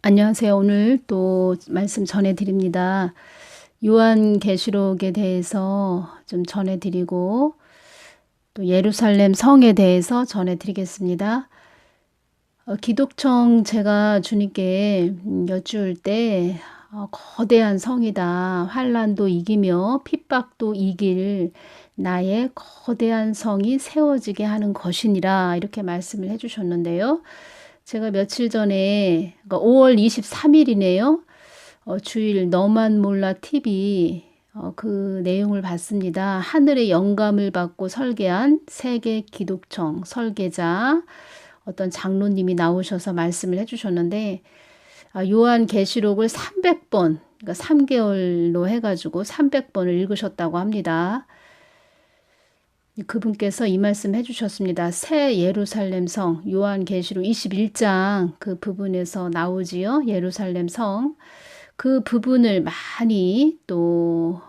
안녕하세요. 오늘 또 말씀 전해드립니다. 요한계시록에 대해서 좀 전해드리고 또 예루살렘 성에 대해서 전해드리겠습니다. 기독청 제가 주님께 여쭈을 때 거대한 성이다. 환난도 이기며 핍박도 이길 나의 거대한 성이 세워지게 하는 것이니라 이렇게 말씀을 해주셨는데요. 제가 며칠 전에 5월 23일이네요. 주일 너만 몰라 TV 그 내용을 봤습니다. 하늘의 영감을 받고 설계한 세계 기독청 설계자 어떤 장로님이 나오셔서 말씀을 해주셨는데 요한계시록을 300번 그러니까 3개월로 해가지고 300번을 읽으셨다고 합니다. 그분께서 이 말씀 해주셨습니다. 새 예루살렘 성 요한계시록 21장 그 부분에서 나오지요. 예루살렘 성 그 부분을 많이 또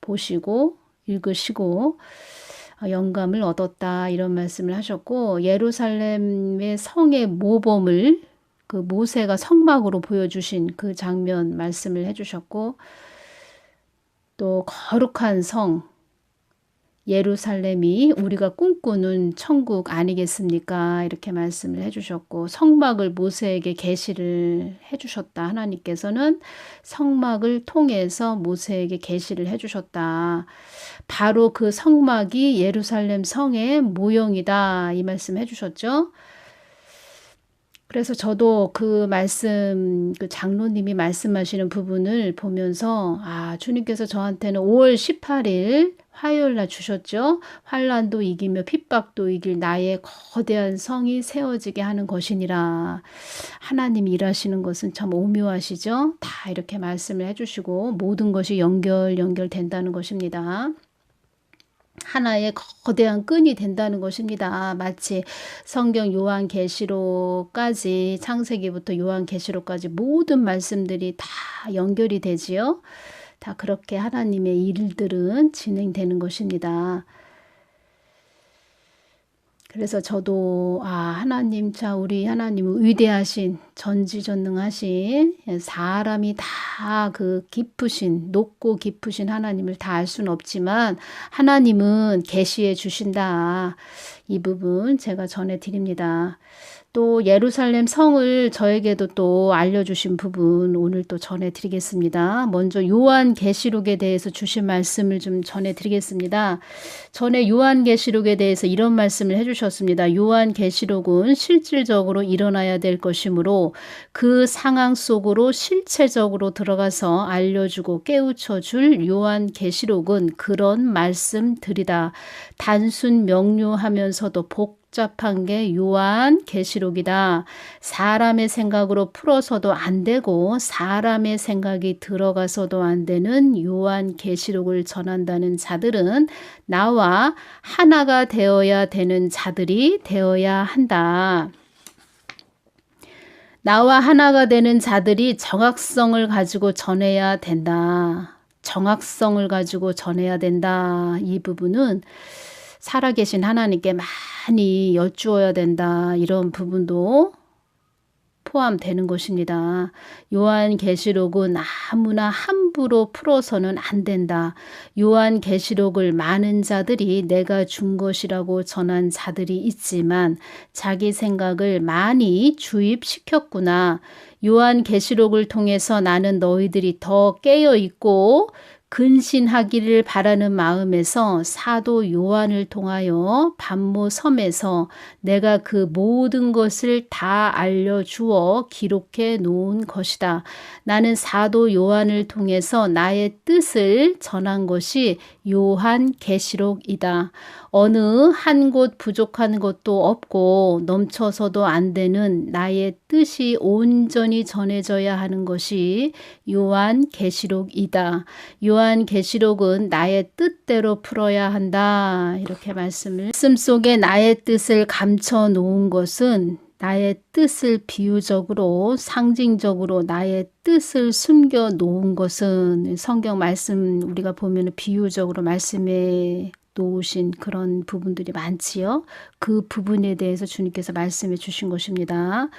보시고 읽으시고 영감을 얻었다 이런 말씀을 하셨고, 예루살렘의 성의 모범을 그 모세가 성막으로 보여주신 그 장면 말씀을 해주셨고, 또 거룩한 성 예루살렘이 우리가 꿈꾸는 천국 아니겠습니까? 이렇게 말씀을 해주셨고, 성막을 모세에게 계시를 해주셨다. 하나님께서는 성막을 통해서 모세에게 계시를 해주셨다. 바로 그 성막이 예루살렘 성의 모형이다. 이 말씀 해주셨죠. 그래서 저도 그 말씀, 그 장로님이 말씀하시는 부분을 보면서 주님께서 저한테는 5월 18일 화요일 날 주셨죠. 환난도 이기며 핍박도 이길 나의 거대한 성이 세워지게 하는 것이니라. 하나님이 일하시는 것은 참 오묘하시죠. 다 이렇게 말씀을 해주시고 모든 것이 연결된다는 것입니다. 하나의 거대한 끈이 된다는 것입니다. 마치 성경 요한계시록까지 창세기부터 요한계시록까지 모든 말씀들이 다 연결이 되지요. 다 그렇게 하나님의 일들은 진행되는 것입니다. 그래서 저도 하나님 참 우리 하나님은 위대하신 전지전능하신 사람이 다 그 깊으신 높고 깊으신 하나님을 다 알 수는 없지만 하나님은 계시해 주신다. 이 부분 제가 전해드립니다. 또 예루살렘 성을 저에게도 또 알려주신 부분 오늘 또 전해드리겠습니다. 먼저 요한계시록에 대해서 주신 말씀을 좀 전해드리겠습니다. 전에 요한계시록에 대해서 이런 말씀을 해주셨습니다. 요한계시록은 실질적으로 일어나야 될 것이므로 그 상황 속으로 실체적으로 들어가서 알려주고 깨우쳐줄 요한계시록은 그런 말씀들이다. 단순 명료하면서도 복잡한 게 요한계시록이다. 사람의 생각으로 풀어서도 안 되고 사람의 생각이 들어가서도 안 되는 요한계시록을 전한다는 자들은 나와 하나가 되어야 되는 자들이 되어야 한다. 나와 하나가 되는 자들이 정확성을 가지고 전해야 된다. 정확성을 가지고 전해야 된다. 이 부분은 살아계신 하나님께 많이 여쭈어야 된다. 이런 부분도 포함되는 것입니다. 요한계시록은 아무나 함부로 풀어서는 안 된다. 요한계시록을 많은 자들이 내가 준 것이라고 전한 자들이 있지만 자기 생각을 많이 주입시켰구나. 요한계시록을 통해서 나는 너희들이 더 깨어있고 근신하기를 바라는 마음에서 사도 요한을 통하여 반모 섬에서 내가 그 모든 것을 다 알려주어 기록해 놓은 것이다. 나는 사도 요한을 통해서 나의 뜻을 전한 것이 요한계시록이다. 어느 한 곳 부족한 것도 없고 넘쳐서도 안 되는 나의 뜻이 온전히 전해져야 하는 것이 요한계시록이다. 요한계시록은 나의 뜻대로 풀어야 한다. 이렇게 말씀 속에 나의 뜻을 감춰 놓은 것은 나의 뜻을 비유적으로 상징적으로 나의 뜻을 숨겨 놓은 것은 성경 말씀 우리가 보면 비유적으로 말씀해 놓으신 그런 부분들이 많지요. 그 부분에 대해서 주님께서 말씀해 주신 것입니다.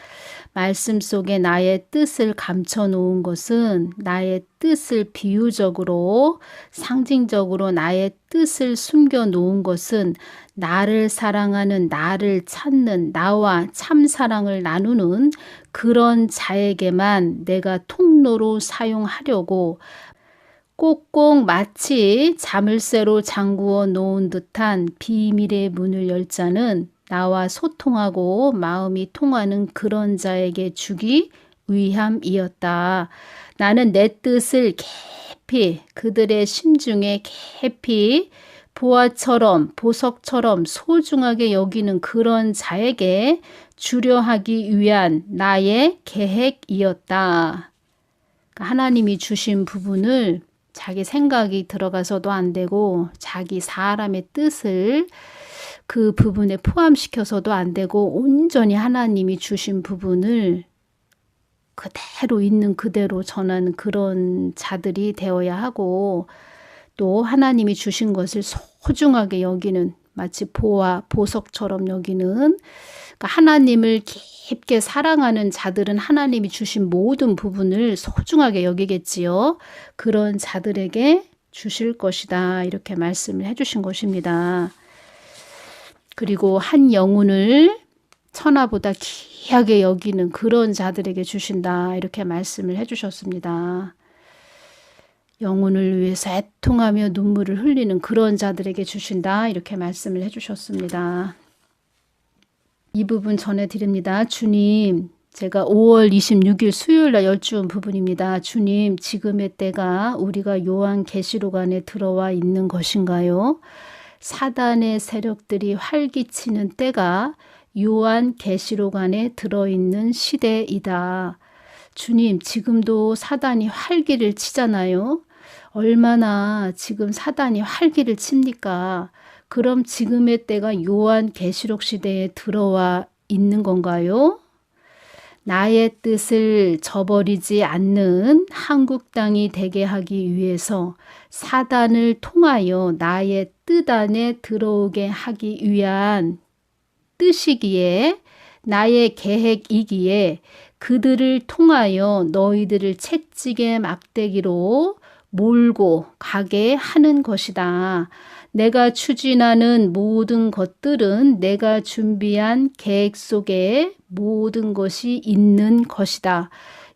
말씀 속에 나의 뜻을 감춰 놓은 것은 나의 뜻을 비유적으로 상징적으로 나의 뜻을 숨겨 놓은 것은 나를 사랑하는 나를 찾는 나와 참 사랑을 나누는 그런 자에게만 내가 통로로 사용하려고 꼭꼭 마치 자물쇠로 잠그어 놓은 듯한 비밀의 문을 열 자는 나와 소통하고 마음이 통하는 그런 자에게 주기 위함이었다. 나는 내 뜻을 깊이 그들의 심중에 깊이 보석처럼 소중하게 여기는 그런 자에게 주려 하기 위한 나의 계획이었다. 하나님이 주신 부분을 자기 생각이 들어가서도 안 되고 자기 사람의 뜻을 그 부분에 포함시켜서도 안 되고 온전히 하나님이 주신 부분을 그대로 있는 그대로 전하는 그런 자들이 되어야 하고 또 하나님이 주신 것을 소중하게 여기는 마치 보석처럼 여기는 그러니까 하나님을 깊게 사랑하는 자들은 하나님이 주신 모든 부분을 소중하게 여기겠지요. 그런 자들에게 주실 것이다. 이렇게 말씀을 해주신 것입니다. 그리고 한 영혼을 천하보다 귀하게 여기는 그런 자들에게 주신다. 이렇게 말씀을 해주셨습니다. 영혼을 위해서 애통하며 눈물을 흘리는 그런 자들에게 주신다. 이렇게 말씀을 해주셨습니다. 이 부분 전해드립니다. 주님, 제가 5월 26일 수요일 날 여쭈은 부분입니다. 주님, 지금의 때가 우리가 요한계시록 안에 들어와 있는 것인가요? 사단의 세력들이 활기치는 때가 요한계시록 안에 들어있는 시대이다. 주님, 지금도 사단이 활기를 치잖아요. 얼마나 지금 사단이 활기를 칩니까? 그럼 지금의 때가 요한계시록 시대에 들어와 있는 건가요? 나의 뜻을 저버리지 않는 한국 땅이 되게 하기 위해서 사단을 통하여 나의 뜻 안에 들어오게 하기 위한 뜻이기에 나의 계획이기에 그들을 통하여 너희들을 채찍의 막대기로 몰고 가게 하는 것이다. 내가 추진하는 모든 것들은 내가 준비한 계획 속에 모든 것이 있는 것이다.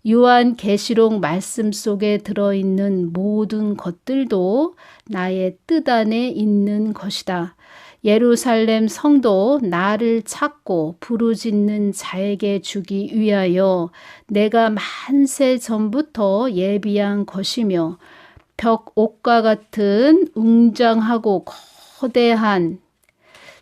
요한계시록 말씀 속에 들어있는 모든 것들도 나의 뜻 안에 있는 것이다. 예루살렘 성도 나를 찾고 부르짖는 자에게 주기 위하여 내가 만세 전부터 예비한 것이며 벽옥과 같은 웅장하고 거대한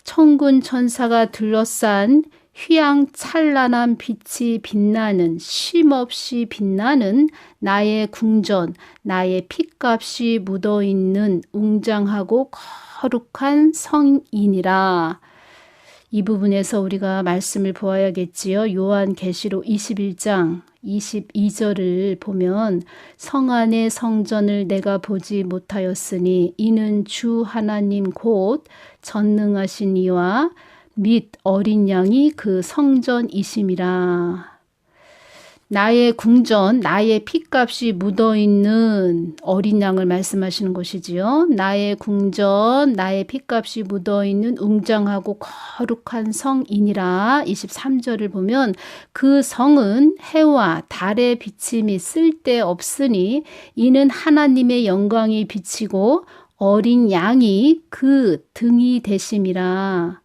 천군 천사가 둘러싼 휘황찬란한 빛이 빛나는 쉼없이 빛나는 나의 궁전, 나의 핏값이 묻어있는 웅장하고 거룩한 성이니라. 이 부분에서 우리가 말씀을 보아야겠지요. 요한계시록 21장 22절을 보면 성 안의 성전을 내가 보지 못하였으니 이는 주 하나님 곧 전능하신 이와 및 어린 양이 그 성전이심이라. 나의 궁전, 나의 핏값이 묻어있는 어린 양을 말씀하시는 것이지요. 나의 궁전, 나의 핏값이 묻어있는 웅장하고 거룩한 성이니라. 23절을 보면 그 성은 해와 달의 비침이 쓸데없으니 이는 하나님의 영광이 비치고 어린 양이 그 등이 되심이라.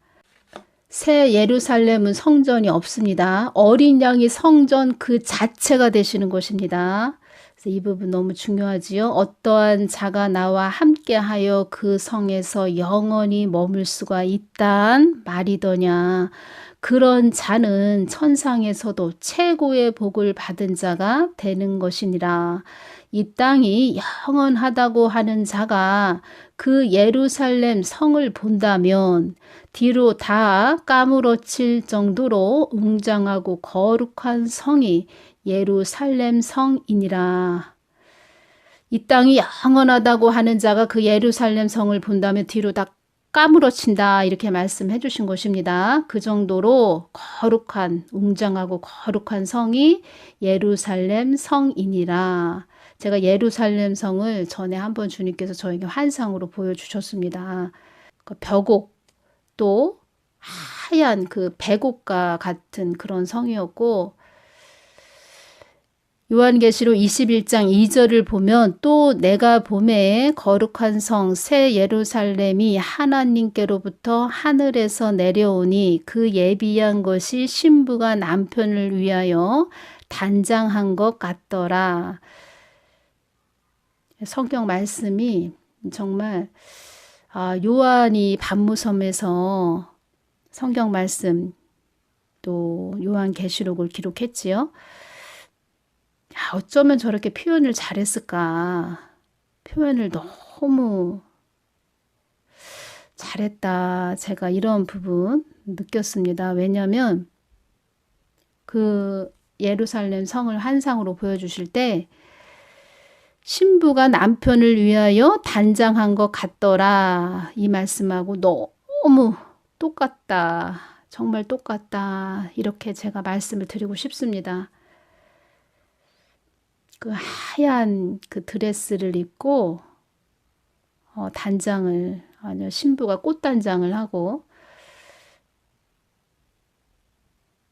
새 예루살렘은 성전이 없습니다. 어린 양이 성전 그 자체가 되시는 것입니다. 그래서 이 부분 너무 중요하지요. 어떠한 자가 나와 함께하여 그 성에서 영원히 머물 수가 있단 말이더냐. 그런 자는 천상에서도 최고의 복을 받은 자가 되는 것이니라. 이 땅이 영원하다고 하는 자가 그 예루살렘 성을 본다면 뒤로 다 까무러칠 정도로 웅장하고 거룩한 성이 예루살렘 성이니라. 이 땅이 영원하다고 하는 자가 그 예루살렘 성을 본다면 뒤로 다 까무러친다 이렇게 말씀해 주신 것입니다. 그 정도로 거룩한 웅장하고 거룩한 성이 예루살렘 성이니라. 제가 예루살렘 성을 전에 한번 주님께서 저에게 환상으로 보여주셨습니다. 그 벽옥 또 하얀 그 백옥과 같은 그런 성이었고 요한계시록 21장 2절을 보면 또 내가 보매 거룩한 성 새 예루살렘이 하나님께로부터 하늘에서 내려오니 그 예비한 것이 신부가 남편을 위하여 단장한 것 같더라. 성경 말씀이 정말 요한이 반무섬에서 성경 말씀 또 요한계시록을 기록했지요. 어쩌면 저렇게 표현을 잘했을까. 표현을 너무 잘했다. 제가 이런 부분 느꼈습니다. 왜냐하면 그 예루살렘 성을 환상으로 보여주실 때 신부가 남편을 위하여 단장한 것 같더라. 이 말씀하고 너무 똑같다. 정말 똑같다. 이렇게 제가 말씀을 드리고 싶습니다. 그 하얀 그 드레스를 입고 단장을 아니요 신부가 꽃단장을 하고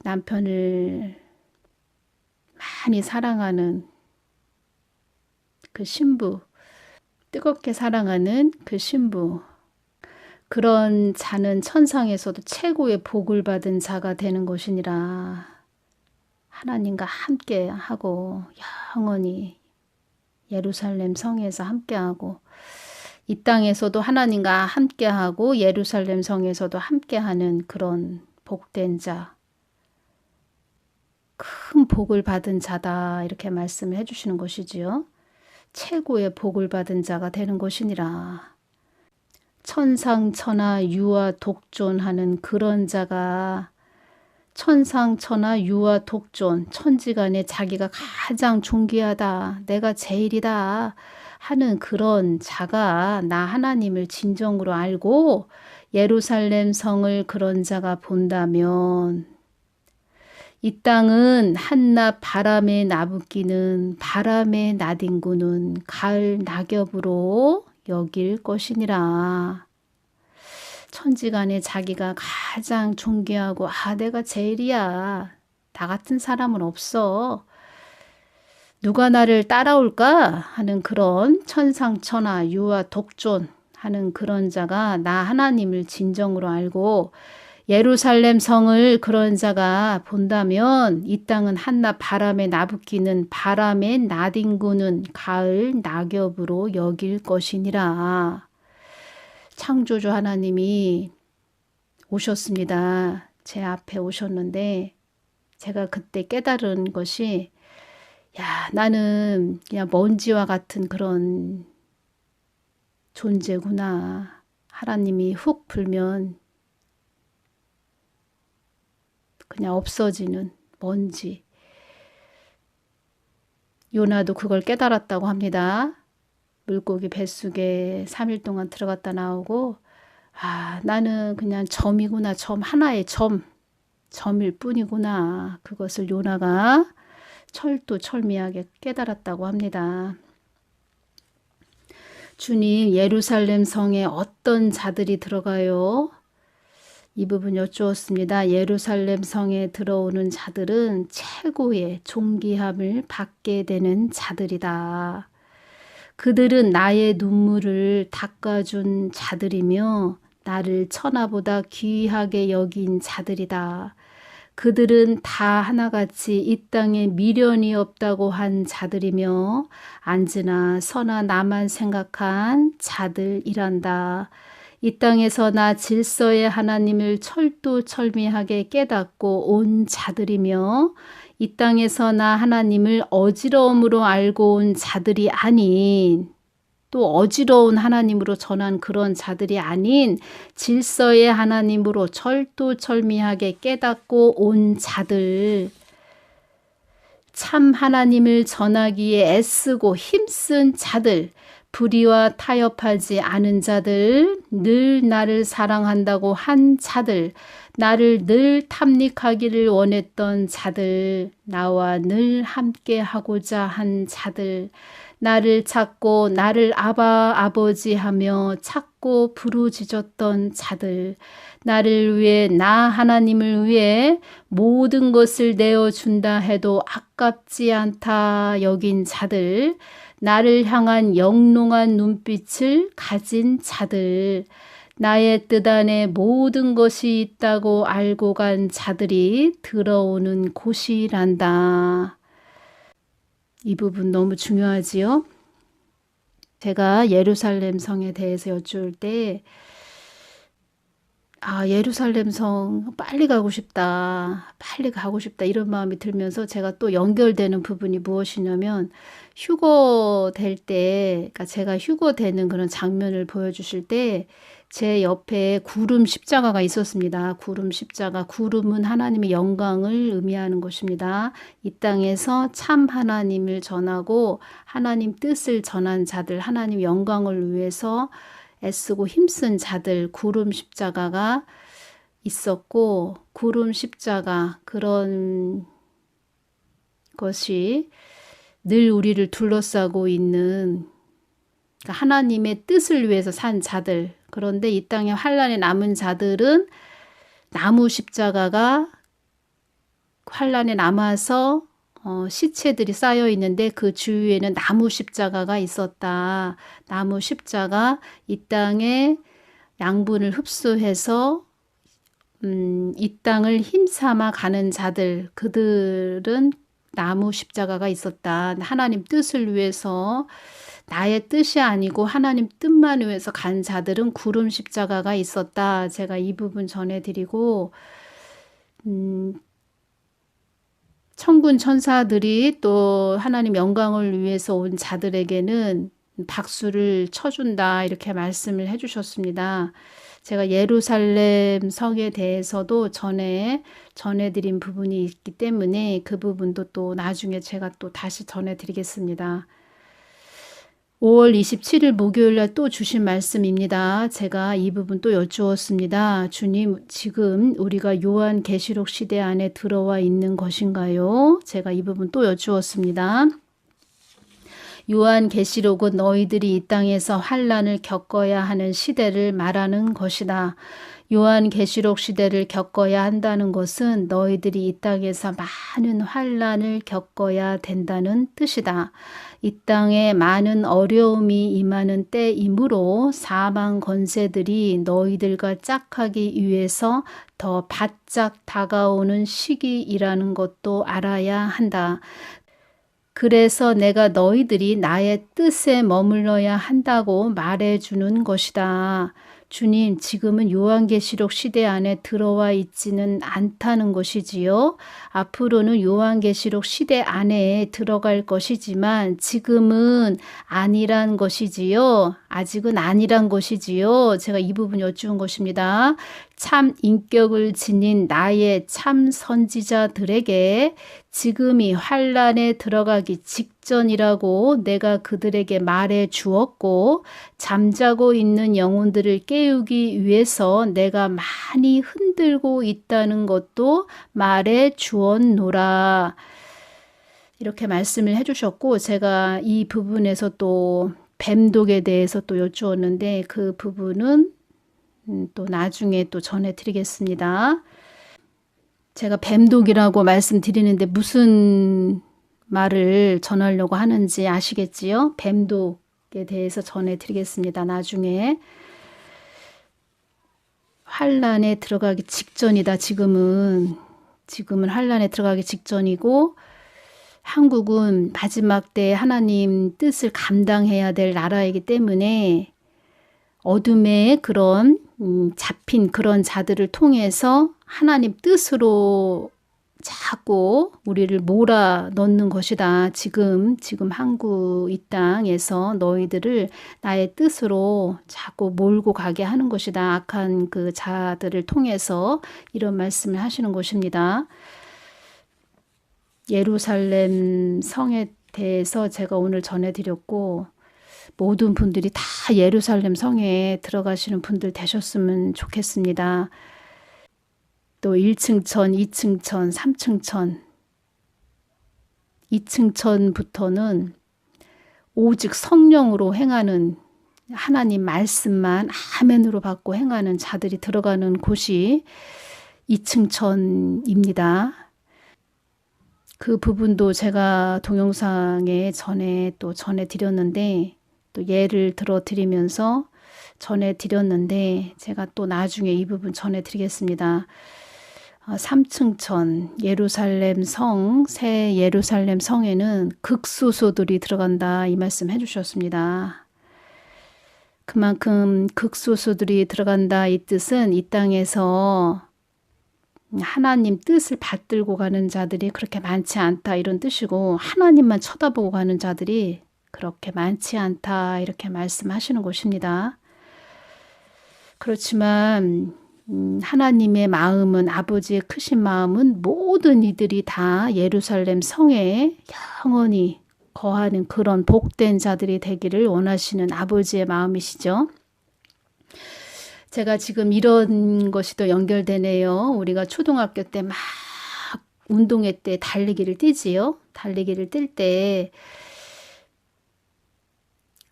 남편을 많이 사랑하는 그 신부, 뜨겁게 사랑하는 그 신부, 그런 자는 천상에서도 최고의 복을 받은 자가 되는 것이니라. 하나님과 함께하고 영원히 예루살렘 성에서 함께하고 이 땅에서도 하나님과 함께하고 예루살렘 성에서도 함께하는 그런 복된 자, 큰 복을 받은 자다 이렇게 말씀을 해주시는 것이지요. 최고의 복을 받은 자가 되는 것이니라. 천상천하 유아 독존하는 그런 자가 천상천하 유아 독존 천지간에 자기가 가장 존귀하다 내가 제일이다 하는 그런 자가 나 하나님을 진정으로 알고 예루살렘 성을 그런 자가 본다면 이 땅은 한낮 바람에 나부끼는 바람에 나뒹구는 가을 낙엽으로 여길 것이니라. 천지간에 자기가 가장 존귀하고 내가 제일이야. 나 같은 사람은 없어. 누가 나를 따라올까 하는 그런 천상천하 유아 독존 하는 그런 자가 나 하나님을 진정으로 알고 예루살렘 성을 그런 자가 본다면 이 땅은 한낮 바람에 나부끼는 바람에 나뒹구는 가을 낙엽으로 여길 것이니라. 창조주 하나님이 오셨습니다. 제 앞에 오셨는데 제가 그때 깨달은 것이 나는 그냥 먼지와 같은 그런 존재구나. 하나님이 훅 불면 그냥 없어지는 먼지. 요나도 그걸 깨달았다고 합니다. 물고기 뱃속에 3일 동안 들어갔다 나오고 나는 그냥 점이구나. 점 하나의 점일 뿐이구나. 그것을 요나가 철두철미하게 깨달았다고 합니다. 주님 예루살렘 성에 어떤 자들이 들어가요? 이 부분 여쭈었습니다. 예루살렘 성에 들어오는 자들은 최고의 존귀함을 받게 되는 자들이다. 그들은 나의 눈물을 닦아준 자들이며 나를 천하보다 귀하게 여긴 자들이다. 그들은 다 하나같이 이 땅에 미련이 없다고 한 자들이며 안즈나 서나 나만 생각한 자들이란다. 이 땅에서 나 질서의 하나님을 철두철미하게 깨닫고 온 자들이며 이 땅에서 나 하나님을 어지러움으로 알고 온 자들이 아닌 또 어지러운 하나님으로 전한 그런 자들이 아닌 질서의 하나님으로 철두철미하게 깨닫고 온 자들, 참 하나님을 전하기에 애쓰고 힘쓴 자들, 불의와 타협하지 않은 자들, 늘 나를 사랑한다고 한 자들, 나를 늘 탐닉하기를 원했던 자들, 나와 늘 함께 하고자 한 자들, 나를 찾고 나를 아바 아버지 하며 찾고 부르짖었던 자들, 나를 위해 나 하나님을 위해 모든 것을 내어준다 해도 아깝지 않다 여긴 자들, 나를 향한 영롱한 눈빛을 가진 자들, 나의 뜻 안에 모든 것이 있다고 알고 간 자들이 들어오는 곳이란다. 이 부분 너무 중요하지요? 제가 예루살렘 성에 대해서 여쭈을 때 예루살렘 성 빨리 가고 싶다. 빨리 가고 싶다. 이런 마음이 들면서 제가 또 연결되는 부분이 무엇이냐면 휴거 될 때, 그러니까 제가 휴거 되는 그런 장면을 보여주실 때 제 옆에 구름 십자가가 있었습니다. 구름 십자가. 구름은 하나님의 영광을 의미하는 것입니다. 이 땅에서 참 하나님을 전하고 하나님 뜻을 전한 자들, 하나님 영광을 위해서 애쓰고 힘쓴 자들, 구름 십자가가 있었고, 구름 십자가, 그런 것이 늘 우리를 둘러싸고 있는, 그러니까 하나님의 뜻을 위해서 산 자들. 그런데 이 땅에 환란에 남은 자들은 나무 십자가가 환란에 남아서 시체들이 쌓여 있는데 그 주위에는 나무 십자가가 있었다. 나무 십자가, 이 땅에 양분을 흡수해서 이 땅을 힘삼아 가는 자들, 그들은 나무 십자가가 있었다. 하나님 뜻을 위해서, 나의 뜻이 아니고 하나님 뜻만 위해서 간 자들은 구름 십자가가 있었다. 제가 이 부분 전해드리고, 천군 천사들이 또 하나님 영광을 위해서 온 자들에게는 박수를 쳐준다, 이렇게 말씀을 해주셨습니다. 제가 예루살렘 성에 대해서도 전해드린 부분이 있기 때문에 그 부분도 또 나중에 제가 또 다시 전해드리겠습니다. 5월 27일 목요일날 또 주신 말씀입니다. 제가 이 부분 또 여쭈었습니다. 주님, 지금 우리가 요한계시록 시대 안에 들어와 있는 것인가요? 제가 이 부분 또 여쭈었습니다. 요한계시록은 너희들이 이 땅에서 환란을 겪어야 하는 시대를 말하는 것이다. 요한계시록 시대를 겪어야 한다는 것은 너희들이 이 땅에서 많은 환란을 겪어야 된다는 뜻이다. 이 땅에 많은 어려움이 임하는 때이므로 사망 권세들이 너희들과 짝하기 위해서 더 바짝 다가오는 시기이라는 것도 알아야 한다. 그래서 내가 너희들이 나의 뜻에 머물러야 한다고 말해주는 것이다. 주님, 지금은 요한계시록 시대 안에 들어와 있지는 않다는 것이지요. 앞으로는 요한계시록 시대 안에 들어갈 것이지만 지금은 아니란 것이지요. 아직은 아니란 것이지요. 제가 이 부분 여쭈은 것입니다. 참 인격을 지닌 나의 참 선지자들에게 지금이 환란에 들어가기 직전이라고 내가 그들에게 말해 주었고, 잠자고 있는 영혼들을 깨우기 위해서 내가 많이 흔들고 있다는 것도 말해 주었노라. 이렇게 말씀을 해주셨고, 제가 이 부분에서 또 뱀독에 대해서 또 여쭈었는데 그 부분은 또 나중에 또 전해드리겠습니다. 제가 뱀독이라고 말씀드리는데 무슨 말을 전하려고 하는지 아시겠지요? 뱀독에 대해서 전해드리겠습니다. 나중에. 환란에 들어가기 직전이다. 지금은 환란에 들어가기 직전이고, 한국은 마지막 때 하나님 뜻을 감당해야 될 나라이기 때문에 어둠의 그런 잡힌 그런 자들을 통해서 하나님 뜻으로 자꾸 우리를 몰아 넣는 것이다. 지금 한국 이 땅에서 너희들을 나의 뜻으로 자꾸 몰고 가게 하는 것이다. 악한 그 자들을 통해서 이런 말씀을 하시는 것입니다. 예루살렘 성에 대해서 제가 오늘 전해드렸고, 모든 분들이 다 예루살렘 성에 들어가시는 분들 되셨으면 좋겠습니다. 또 1층 천, 2층 천, 3층 천, 2층 천부터는 오직 성령으로 행하는 하나님 말씀만 아멘으로 받고 행하는 자들이 들어가는 곳이 2층 천입니다. 그 부분도 제가 동영상에 또 전해드렸는데 또 예를 들어 드리면서 전해드렸는데 제가 또 나중에 이 부분 전해드리겠습니다. 3층 천 예루살렘 성, 새 예루살렘 성에는 극소수들이 들어간다 이 말씀 해주셨습니다. 그만큼 극소수들이 들어간다 이 뜻은 이 땅에서 하나님 뜻을 받들고 가는 자들이 그렇게 많지 않다 이런 뜻이고 하나님만 쳐다보고 가는 자들이 그렇게 많지 않다 이렇게 말씀하시는 것입니다. 그렇지만 하나님의 마음은 아버지의 크신 마음은 모든 이들이 다 예루살렘 성에 영원히 거하는 그런 복된 자들이 되기를 원하시는 아버지의 마음이시죠. 제가 지금 이런 것이 또 연결되네요. 우리가 초등학교 때 막 운동회 때 달리기를 뛰지요. 달리기를 뛸 때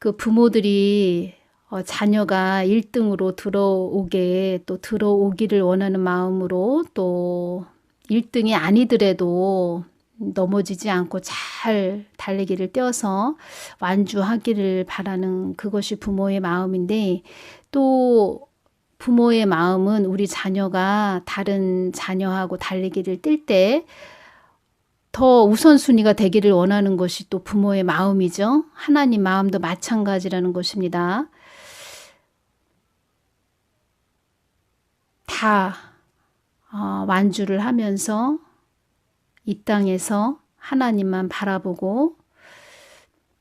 그 부모들이 자녀가 1등으로 들어오기를 원하는 마음으로 또 1등이 아니더라도 넘어지지 않고 잘 달리기를 뛰어서 완주하기를 바라는 그것이 부모의 마음인데 또 부모의 마음은 우리 자녀가 다른 자녀하고 달리기를 뛸 때 더 우선순위가 되기를 원하는 것이 또 부모의 마음이죠. 하나님 마음도 마찬가지라는 것입니다. 다 완주를 하면서 이 땅에서 하나님만 바라보고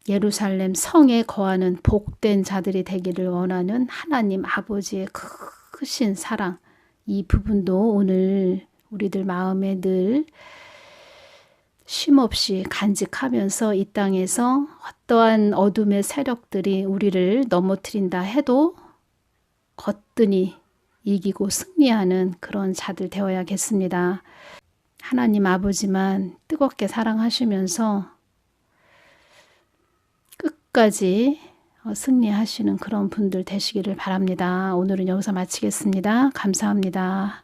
예루살렘 성에 거하는 복된 자들이 되기를 원하는 하나님 아버지의 크신 사랑, 이 부분도 오늘 우리들 마음에 늘 쉼없이 간직하면서 이 땅에서 어떠한 어둠의 세력들이 우리를 넘어뜨린다 해도 거뜬히 이기고 승리하는 그런 자들 되어야겠습니다. 하나님 아버지만 뜨겁게 사랑하시면서 끝까지 승리하시는 그런 분들 되시기를 바랍니다. 오늘은 여기서 마치겠습니다. 감사합니다.